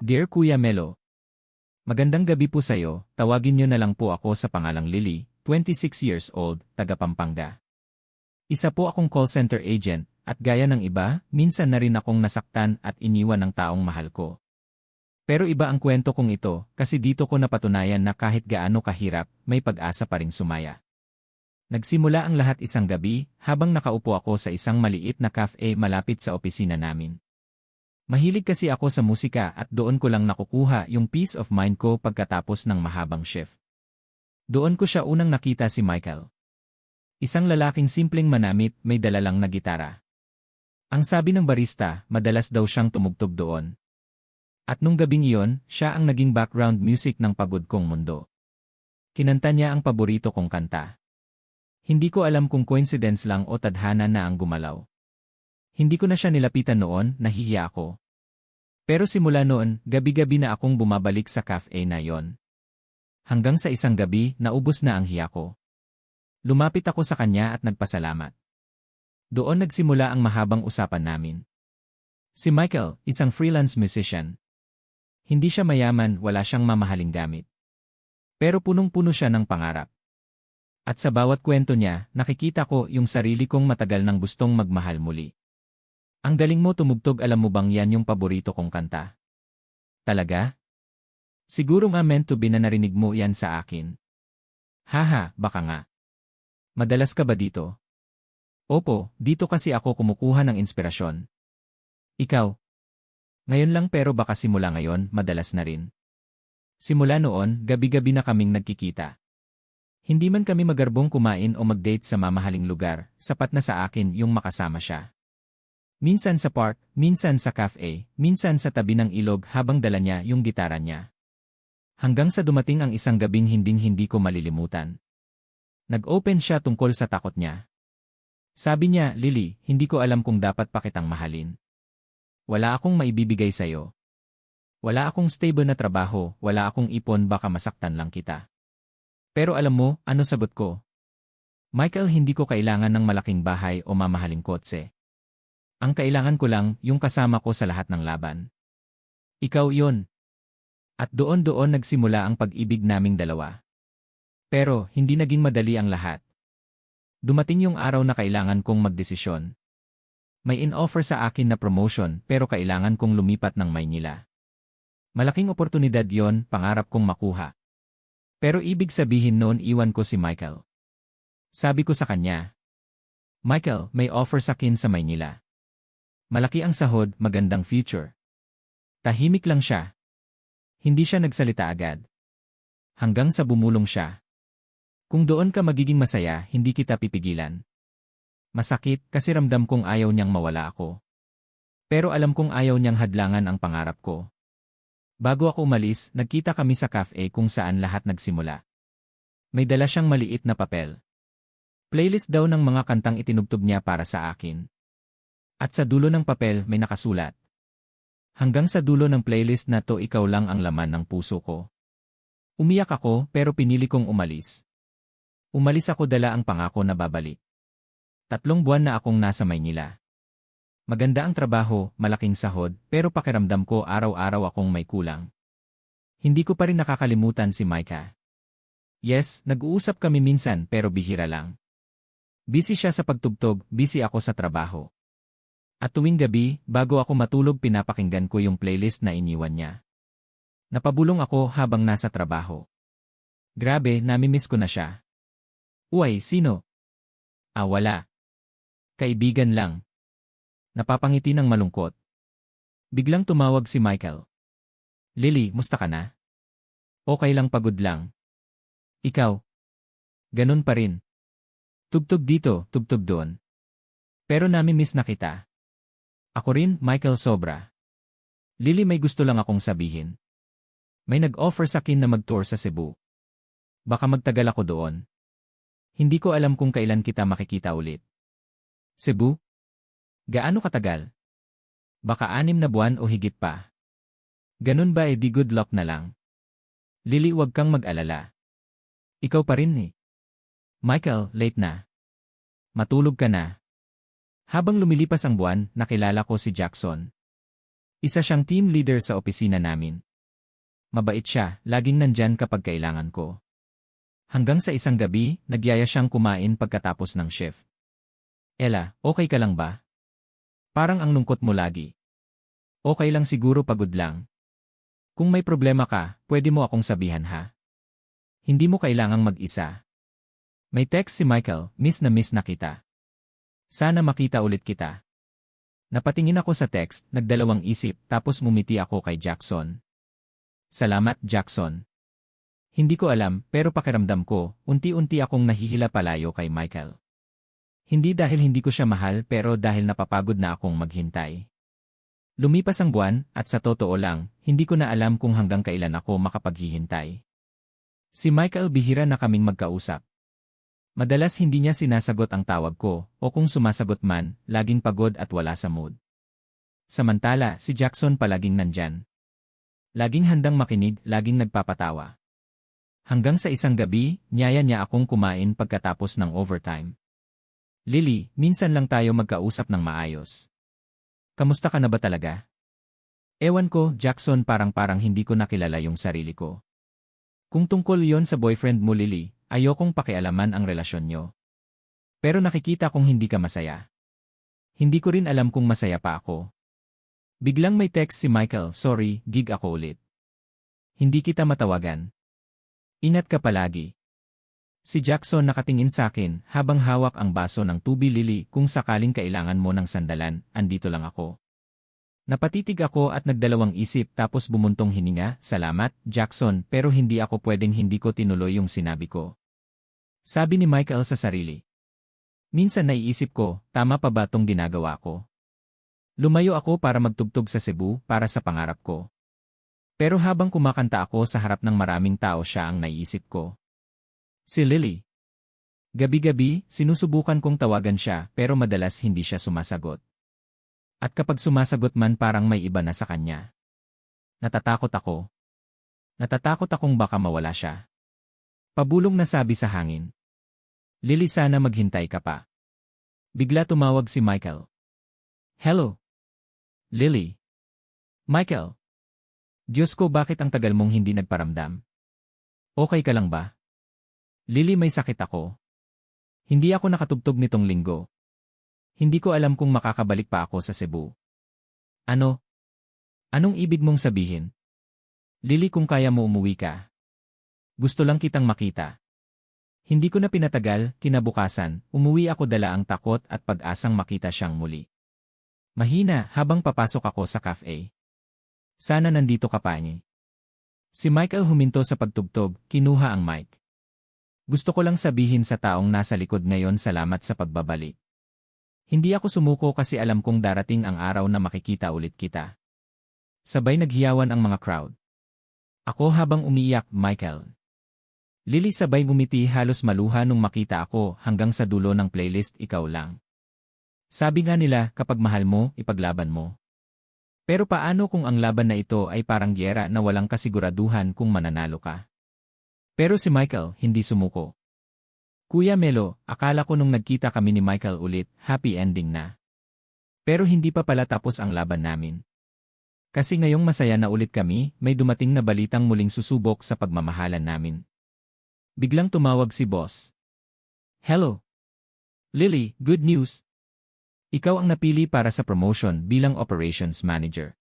Dear Kuya Melo, magandang gabi po sa'yo, tawagin niyo na lang po ako sa pangalang Lily, 26 years old, taga Pampanga. Isa po akong call center agent, at gaya ng iba, minsan na rin akong nasaktan at iniwan ng taong mahal ko. Pero iba ang kwento kong ito, kasi dito ko napatunayan na kahit gaano kahirap, may pag-asa pa ring sumaya. Nagsimula ang lahat isang gabi, habang nakaupo ako sa isang maliit na cafe malapit sa opisina namin. Mahilig kasi ako sa musika at doon ko lang nakukuha yung peace of mind ko pagkatapos ng mahabang shift. Doon ko siya unang nakita si Michael. Isang lalaking simpleng manamit, may dala lang na gitara. Ang sabi ng barista, madalas daw siyang tumugtog doon. At nung gabing iyon, siya ang naging background music ng pagod kong mundo. Kinanta niya ang paborito kong kanta. Hindi ko alam kung coincidence lang o tadhana na ang gumalaw. Hindi ko na siya nilapitan noon, nahihiya ako. Pero simula noon, gabi-gabi na akong bumabalik sa cafe na yon. Hanggang sa isang gabi, naubos na ang hiya ko. Lumapit ako sa kanya at nagpasalamat. Doon nagsimula ang mahabang usapan namin. Si Michael, isang freelance musician. Hindi siya mayaman, wala siyang mamahaling gamit. Pero punong-puno siya ng pangarap. At sa bawat kwento niya, nakikita ko yung sarili kong matagal nang gustong magmahal muli. Ang galing mo tumugtog, alam mo bang yan yung paborito kong kanta? Talaga? Siguro nga meant to be na narinig mo yan sa akin. Haha, baka nga. Madalas ka ba dito? Opo, dito kasi ako kumukuha ng inspirasyon. Ikaw? Ngayon lang, pero baka simula ngayon, madalas na rin. Simula noon, gabi-gabi na kaming nagkikita. Hindi man kami magarbong kumain o mag-date sa mamahaling lugar, sapat na sa akin yung makasama siya. Minsan sa park, minsan sa cafe, minsan sa tabi ng ilog habang dala niya yung gitara niya. Hanggang sa dumating ang isang gabing hinding-hindi ko malilimutan. Nag-open siya tungkol sa takot niya. Sabi niya, Lily, hindi ko alam kung dapat pa kitang mahalin. Wala akong maibibigay sa'yo. Wala akong stable na trabaho, wala akong ipon, baka masaktan lang kita. Pero alam mo, ano sagot ko? Michael, hindi ko kailangan ng malaking bahay o mamahaling kotse. Ang kailangan ko lang, yung kasama ko sa lahat ng laban. Ikaw yon. At doon nagsimula ang pag-ibig naming dalawa. Pero, hindi naging madali ang lahat. Dumating yung araw na kailangan kong magdesisyon. May in-offer sa akin na promotion, pero kailangan kong lumipat ng Maynila. Malaking oportunidad yon, pangarap kong makuha. Pero ibig sabihin noon iwan ko si Michael. Sabi ko sa kanya, Michael, may offer sa akin sa Maynila. Malaki ang sahod, magandang future. Tahimik lang siya. Hindi siya nagsalita agad. Hanggang sa bumulong siya. Kung doon ka magiging masaya, hindi kita pipigilan. Masakit kasi ramdam kong ayaw niyang mawala ako. Pero alam kong ayaw niyang hadlangan ang pangarap ko. Bago ako umalis, nagkita kami sa cafe kung saan lahat nagsimula. May dala siyang maliit na papel. Playlist daw ng mga kantang itinugtog niya para sa akin. At sa dulo ng papel may nakasulat. Hanggang sa dulo ng playlist na to, ikaw lang ang laman ng puso ko. Umiyak ako, pero pinili kong umalis. Umalis ako, dala ang pangako na babalik. 3 buwan na akong nasa Maynila. Maganda ang trabaho, malaking sahod, pero pakiramdam ko araw-araw akong may kulang. Hindi ko pa rin nakakalimutan si Micah. Yes, nag-uusap kami minsan pero bihira lang. Busy siya sa pagtugtog, busy ako sa trabaho. At tuwing gabi, bago ako matulog, pinapakinggan ko yung playlist na iniwan niya. Napabulong ako habang nasa trabaho. Grabe, namimiss ko na siya. Uy, sino? Wala. Kaibigan lang. Napapangiti ng malungkot. Biglang tumawag si Michael. Lily, musta ka na? Okay lang, pagod lang. Ikaw? Ganun pa rin. Tugtog dito, tugtog doon. Pero namimiss na kita. Ako rin, Michael, sobra. Lily, may gusto lang akong sabihin. May nag-offer sa akin na mag-tour sa Cebu. Baka magtagal ako doon. Hindi ko alam kung kailan kita makikita ulit. Cebu? Gaano katagal? Baka 6 na buwan o higit pa. Ganun ba, di good luck na lang. Lily, wag kang mag-alala. Ikaw pa rin eh. Michael, late na. Matulog ka na. Habang lumilipas ang buwan, nakilala ko si Jackson. Isa siyang team leader sa opisina namin. Mabait siya, laging nandyan kapag kailangan ko. Hanggang sa isang gabi, nagyaya siyang kumain pagkatapos ng shift. Ella, okay ka lang ba? Parang ang lungkot mo lagi. Okay lang siguro, pagod lang. Kung may problema ka, pwede mo akong sabihan ha. Hindi mo kailangang mag-isa. May text si Michael, miss na kita. Sana makita ulit kita. Napatingin ako sa text, nagdalawang isip, tapos ngumiti ako kay Jackson. Salamat, Jackson. Hindi ko alam, pero pakiramdam ko, unti-unti akong nahihila palayo kay Michael. Hindi dahil hindi ko siya mahal, pero dahil napapagod na akong maghintay. Lumipas ang buwan, at sa totoo lang, hindi ko na alam kung hanggang kailan ako makapaghihintay. Si Michael bihira na kaming magkausap. Madalas hindi niya sinasagot ang tawag ko, o kung sumasagot man, laging pagod at wala sa mood. Samantala, si Jackson palaging nandyan. Laging handang makinig, laging nagpapatawa. Hanggang sa isang gabi, niyaya niya akong kumain pagkatapos ng overtime. Lily, minsan lang tayo magkausap ng maayos. Kamusta ka na ba talaga? Ewan ko, Jackson, parang hindi ko nakilala yung sarili ko. Kung tungkol yon sa boyfriend mo, Lily, ayokong pakialaman ang relasyon nyo. Pero nakikita kong hindi ka masaya. Hindi ko rin alam kung masaya pa ako. Biglang may text si Michael, sorry, gig ako ulit. Hindi kita matawagan. Ingat ka palagi. Si Jackson nakatingin sa akin habang hawak ang baso ng tubig. Lily, kung sakaling kailangan mo ng sandalan, andito lang ako. Napatitig ako at nagdalawang isip tapos bumuntong hininga, salamat, Jackson, pero hindi ako pwedeng hindi ko tinuloy yung sinabi ko. Sabi ni Michael sa sarili. Minsan naiisip ko, tama pa ba tong ginagawa ko? Lumayo ako para magtugtog sa Cebu para sa pangarap ko. Pero habang kumakanta ako sa harap ng maraming tao, siya ang naiisip ko. Si Lily. Gabi-gabi, sinusubukan kong tawagan siya pero madalas hindi siya sumasagot. At kapag sumasagot man, parang may iba na sa kanya. Natatakot ako. Natatakot akong baka mawala siya. Pabulong na sabi sa hangin. Lily, sana maghintay ka pa. Bigla tumawag si Michael. Hello? Lily? Michael? Diyos ko, bakit ang tagal mong hindi nagparamdam? Okay ka lang ba? Lily, may sakit ako. Hindi ako nakatugtog nitong linggo. Hindi ko alam kung makakabalik pa ako sa Cebu. Ano? Anong ibig mong sabihin? Lily, kung kaya mo umuwi ka. Gusto lang kitang makita. Hindi ko na pinatagal, kinabukasan, umuwi ako dala ang takot at pag-asang makita siyang muli. Mahina habang papasok ako sa cafe. Sana nandito ka pa niya. Si Michael huminto sa pagtugtog, kinuha ang mic. Gusto ko lang sabihin sa taong nasa likod ngayon, salamat sa pagbabalik. Hindi ako sumuko kasi alam kong darating ang araw na makikita ulit kita. Sabay naghiyawan ang mga crowd. Ako habang umiiyak, Michael. Lily sabay ngumiti, halos maluha nung makita ako, hanggang sa dulo ng playlist, ikaw lang. Sabi nga nila, kapag mahal mo, ipaglaban mo. Pero paano kung ang laban na ito ay parang giyera na walang kasiguraduhan kung mananalo ka? Pero si Michael, hindi sumuko. Kuya Melo, akala ko nung nagkita kami ni Michael ulit, happy ending na. Pero hindi pa pala tapos ang laban namin. Kasi ngayong masaya na ulit kami, may dumating na balitang muling susubok sa pagmamahalan namin. Biglang tumawag si boss. Hello? Lily, good news. Ikaw ang napili para sa promotion bilang operations manager.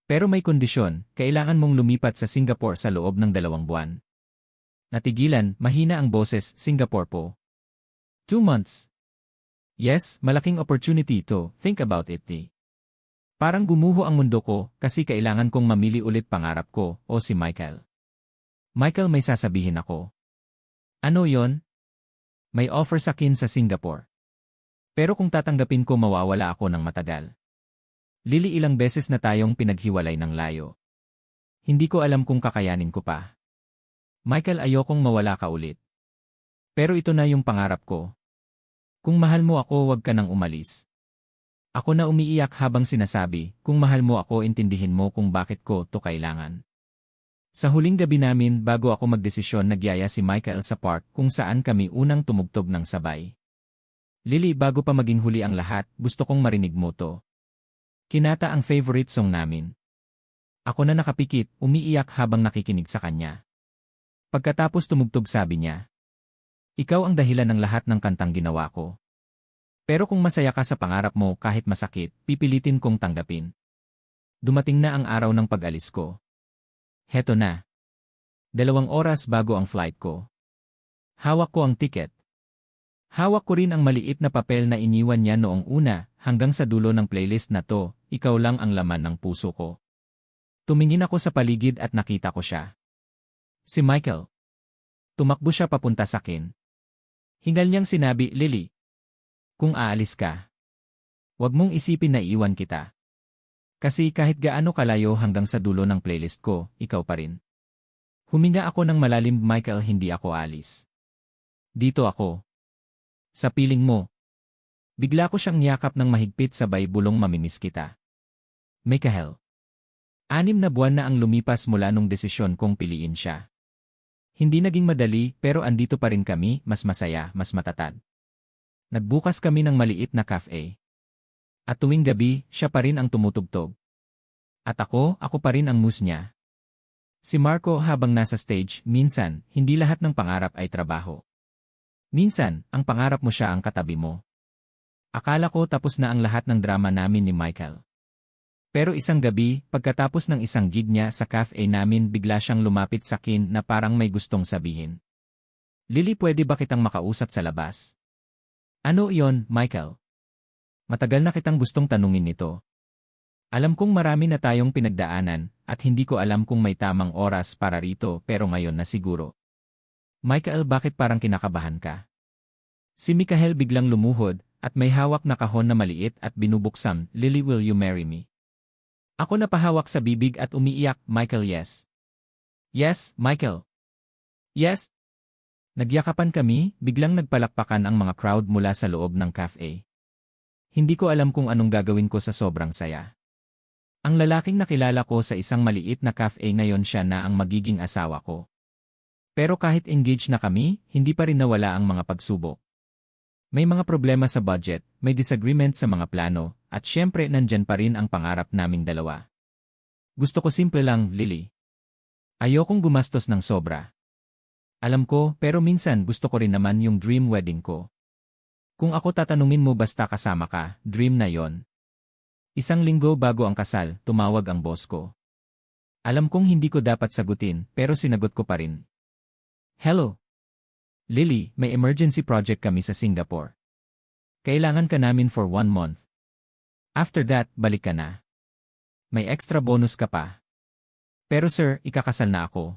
Pero may kondisyon, kailangan mong lumipat sa Singapore sa loob ng 2 buwan. Natigilan, mahina ang boses, Singapore po. 2 months. Yes, malaking opportunity to, think about it. Parang gumuho ang mundo ko kasi kailangan kong mamili ulit, pangarap ko o si Michael. Michael, may sasabihin ako. Ano yon? May offer sa akin sa Singapore. Pero kung tatanggapin ko, mawawala ako ng matagal. Lily, ilang beses na tayong pinaghiwalay ng layo. Hindi ko alam kung kakayanin ko pa. Michael, ayokong mawala ka ulit. Pero ito na yung pangarap ko. Kung mahal mo ako, huwag ka nang umalis. Ako na umiiyak habang sinasabi, kung mahal mo ako, intindihin mo kung bakit ko to kailangan. Sa huling gabi namin, bago ako magdesisyon, nagyaya si Michael sa park kung saan kami unang tumugtog ng sabay. Lily, bago pa maging huli ang lahat, gusto kong marinig mo to. Kinata ang favorite song namin. Ako na nakapikit, umiiyak habang nakikinig sa kanya. Pagkatapos tumugtog sabi niya, "Ikaw ang dahilan ng lahat ng kantang ginawa ko. Pero kung masaya ka sa pangarap mo kahit masakit, pipilitin kong tanggapin." Dumating na ang araw ng pag-alis ko. Heto na. 2 oras bago ang flight ko. Hawak ko ang ticket. Hawak ko rin ang maliit na papel na iniwan niya noong una, hanggang sa dulo ng playlist na to, ikaw lang ang laman ng puso ko. Tumingin ako sa paligid at nakita ko siya. Si Michael. Tumakbo siya papunta sa akin. Hingal niyang sinabi, "Lily, kung aalis ka, huwag mong isipin na iiwan kita. Kasi kahit gaano kalayo hanggang sa dulo ng playlist ko, ikaw pa rin." Huminga ako ng malalim, "Michael, hindi ako alis. Dito ako. Sa piling mo." Bigla ko siyang niyakap ng mahigpit sabay bulong, "Mamimiss kita. Michael." 6 na buwan na ang lumipas mula nung desisyon kong piliin siya. Hindi naging madali pero andito pa rin kami, mas masaya, mas matatag. Nagbukas kami ng maliit na cafe. At tuwing gabi, siya pa rin ang tumutugtog. At ako pa rin ang muse niya. Si Marco habang nasa stage, minsan, hindi lahat ng pangarap ay trabaho. Minsan, ang pangarap mo siya ang katabi mo. Akala ko tapos na ang lahat ng drama namin ni Michael. Pero isang gabi, pagkatapos ng isang gig niya sa cafe namin, bigla siyang lumapit sa akin na parang may gustong sabihin. "Lily, pwede ba kitang makausap sa labas?" "Ano iyon, Michael? Matagal na kitang gustong tanungin nito. Alam kong marami na tayong pinagdaanan at hindi ko alam kung may tamang oras para rito, pero ngayon na siguro." "Michael, bakit parang kinakabahan ka?" Si Michael biglang lumuhod at may hawak na kahon na maliit at binubuksan, "Lily, will you marry me?" Ako napahawak sa bibig at umiiyak, "Michael, yes. Yes, Michael. Yes." Nagyakapan kami, biglang nagpalakpakan ang mga crowd mula sa loob ng cafe. Hindi ko alam kung anong gagawin ko sa sobrang saya. Ang lalaking nakilala ko sa isang maliit na cafe ngayon, siya na ang magiging asawa ko. Pero kahit engaged na kami, hindi pa rin nawala ang mga pagsubok. May mga problema sa budget, may disagreement sa mga plano, at syempre nandyan pa rin ang pangarap naming dalawa. Gusto ko simple lang, Lily. Ayokong gumastos ng sobra. Alam ko, pero minsan gusto ko rin naman yung dream wedding ko. Kung ako tatanungin mo, basta kasama ka, dream na yon. 1 linggo bago ang kasal, tumawag ang boss ko. Alam kong hindi ko dapat sagutin, pero sinagot ko pa rin. "Hello. Lily, may emergency project kami sa Singapore. Kailangan ka namin for 1 month. After that, balik ka na. May extra bonus ka pa." "Pero sir, ikakasal na ako."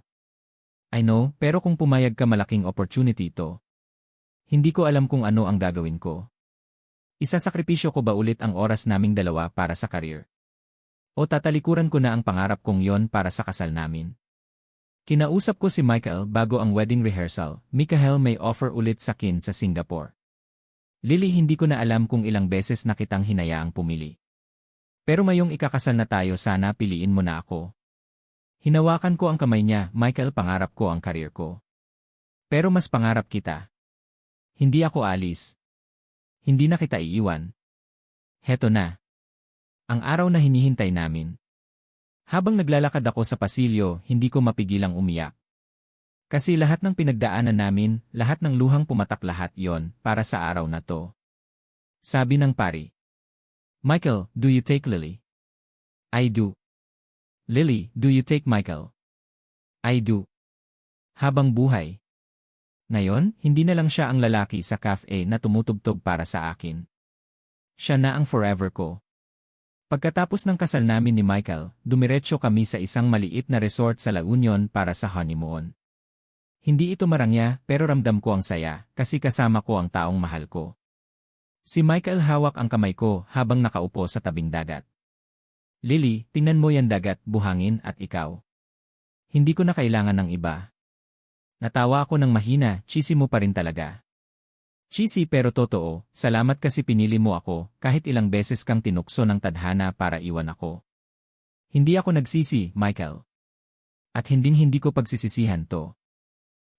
"I know, pero kung pumayag ka, malaking opportunity ito. Hindi ko alam kung ano ang gagawin ko. Isasakripisyo ko ba ulit ang oras naming dalawa para sa career? O tatalikuran ko na ang pangarap kong yon para sa kasal namin?" Kinausap ko si Michael bago ang wedding rehearsal. "Michael, may offer ulit sa akin sa Singapore. Lily, hindi ko na alam kung ilang beses na kitang hinayaang pumili. Pero ngayong ikakasal na tayo, sana piliin mo na ako." Hinawakan ko ang kamay niya, "Michael, pangarap ko ang career ko. Pero mas pangarap kita. Hindi ako alis. Hindi na kita iiwan." Heto na. Ang araw na hinihintay namin. Habang naglalakad ako sa pasilyo, hindi ko mapigilang umiyak. Kasi lahat ng pinagdaanan namin, lahat ng luhang pumatak, lahat yon para sa araw na to. Sabi ng pari, "Michael, do you take Lily?" "I do." "Lily, do you take Michael?" "I do." Habang buhay. Ngayon, hindi na lang siya ang lalaki sa cafe na tumutugtog para sa akin. Siya na ang forever ko. Pagkatapos ng kasal namin ni Michael, dumiretso kami sa isang maliit na resort sa La Union para sa honeymoon. Hindi ito marangya, pero ramdam ko ang saya, kasi kasama ko ang taong mahal ko. Si Michael hawak ang kamay ko habang nakaupo sa tabing dagat. "Lily, tingnan mo yan dagat, buhangin, at ikaw. Hindi ko na kailangan ng iba." Natawa ako ng mahina, "Cheesy mo pa rin talaga." "Cheesy pero totoo, salamat kasi pinili mo ako, kahit ilang beses kang tinukso ng tadhana para iwan ako." Hindi ako nagsisi, Michael. At hindi ko pagsisisihan to.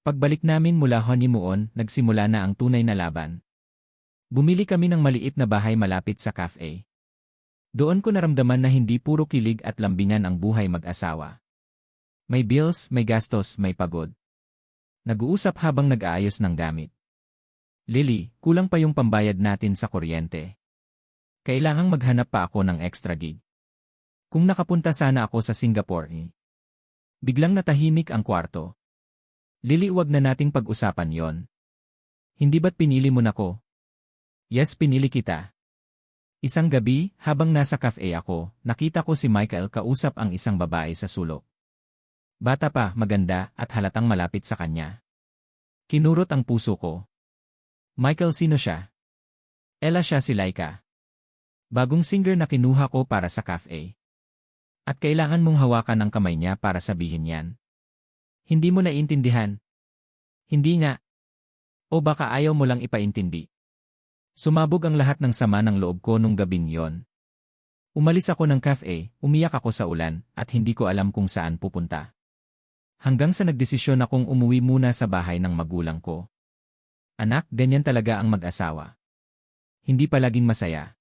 Pagbalik namin mula honeymoon, nagsimula na ang tunay na laban. Bumili kami ng maliit na bahay malapit sa cafe. Doon ko naramdaman na hindi puro kilig at lambingan ang buhay mag-asawa. May bills, may gastos, may pagod. Nag-uusap habang nag-aayos ng gamit. Lily, kulang pa yung pambayad natin sa kuryente. Kailangang maghanap pa ako ng extra gig. Kung nakapunta sana ako sa Singapore. Biglang natahimik ang kwarto. Lily, wag na nating pag-usapan yon. Hindi ba't pinili mo na ko? Yes, pinili kita. Isang gabi, habang nasa cafe ako, nakita ko si Michael kausap ang isang babae sa sulok. Bata pa, maganda, at halatang malapit sa kanya. Kinurot ang puso ko. Michael, sino siya? Ella, siya si Laika. Bagong singer na kinuha ko para sa cafe. At kailangan mong hawakan ang kamay niya para sabihin yan. Hindi mo naiintindihan? Hindi nga. O baka ayaw mo lang ipaintindi. Sumabog ang lahat ng sama ng loob ko nung gabing yon. Umalis ako ng cafe, umiyak ako sa ulan, at hindi ko alam kung saan pupunta. Hanggang sa nagdesisyon akong umuwi muna sa bahay ng magulang ko. Anak, ganyan talaga ang mag-asawa. Hindi palaging masaya.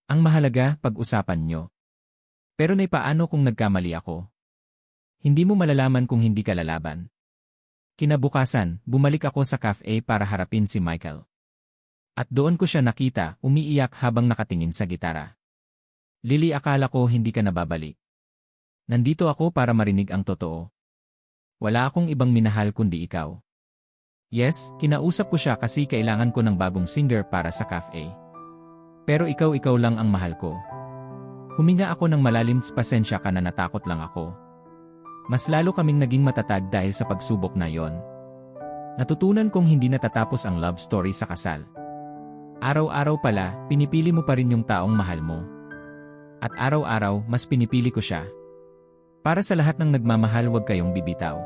Ang mahalaga, pag-usapan nyo. Pero paano kung nagkamali ako? Hindi mo malalaman kung hindi ka lalaban. Kinabukasan, bumalik ako sa cafe para harapin si Michael. At doon ko siya nakita, umiiyak habang nakatingin sa gitara. Lily, akala ko hindi ka nababalik. Nandito ako para marinig ang totoo. Wala akong ibang minahal kundi ikaw. Yes, kinausap ko siya kasi kailangan ko ng bagong singer para sa cafe. Pero ikaw lang ang mahal ko. Huminga ako ng malalim, pasensya ka na, natakot lang ako. Mas lalo kaming naging matatag dahil sa pagsubok na yon. Natutunan kong hindi natatapos ang love story sa kasal. Araw-araw pala, pinipili mo pa rin yung taong mahal mo. At araw-araw, mas pinipili ko siya. Para sa lahat ng nagmamahal, huwag kayong bibitaw.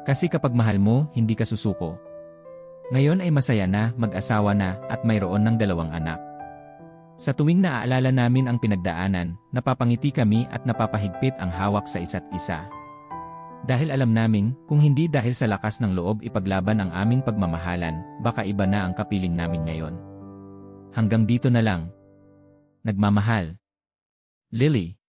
Kasi kapag mahal mo, hindi ka susuko. Ngayon ay masaya na, mag-asawa na, at mayroon ng 2 anak. Sa tuwing naaalala namin ang pinagdaanan, napapangiti kami at napapahigpit ang hawak sa isa't isa. Dahil alam namin, kung hindi dahil sa lakas ng loob ipaglaban ang aming pagmamahalan, baka iba na ang kapiling namin ngayon. Hanggang dito na lang. Nagmamahal. Lily.